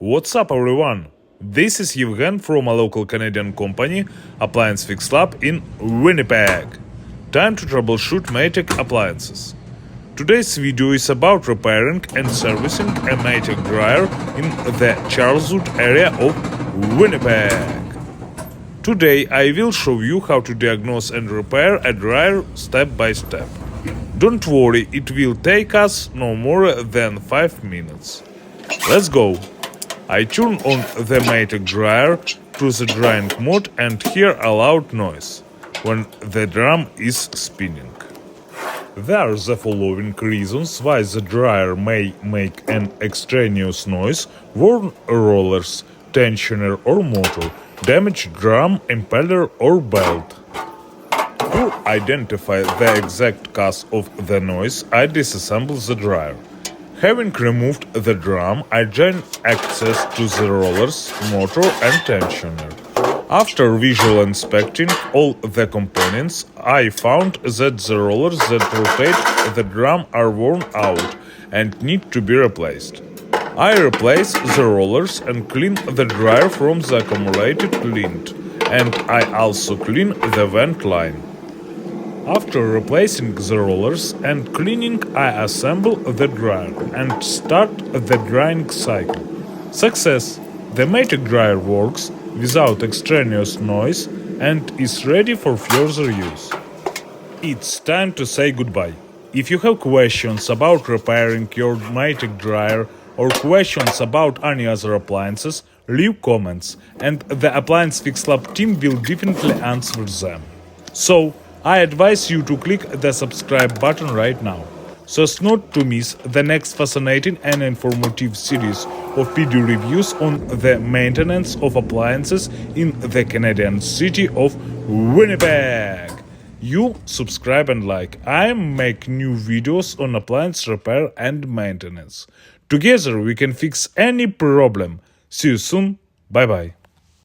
What's up, everyone? This is Yevhen from a local Canadian company, Appliance Fix Lab in Winnipeg. Time to troubleshoot Maytag appliances. Today's video is about repairing and servicing a Maytag dryer in the Charleswood area of Winnipeg. Today I will show you how to diagnose and repair a dryer step by step. Don't worry, it will take us no more than 5 minutes. Let's go! I turn on the Maytag dryer to the drying mode and hear a loud noise when the drum is spinning. There are the following reasons why the dryer may make an extraneous noise: worn rollers, tensioner or motor, damaged drum, impeller or belt. To identify the exact cause of the noise, I disassemble the dryer. Having removed the drum, I gain access to the rollers, motor and tensioner. After visual inspecting all the components, I found that the rollers that rotate the drum are worn out and need to be replaced. I replace the rollers and clean the dryer from the accumulated lint, and I also clean the vent line. After replacing the rollers and cleaning, I assemble the dryer and start the drying cycle. Success! The Maytag dryer works without extraneous noise and is ready for further use. It's time to say goodbye. If you have questions about repairing your Maytag dryer or questions about any other appliances, leave comments and the Appliance Fix Lab team will definitely answer them. So, I advise you to click the subscribe button right now, so as not to miss the next fascinating and informative series of video reviews on the maintenance of appliances in the Canadian city of Winnipeg. You subscribe and like. I make new videos on appliance repair and maintenance. Together we can fix any problem. See you soon. Bye bye.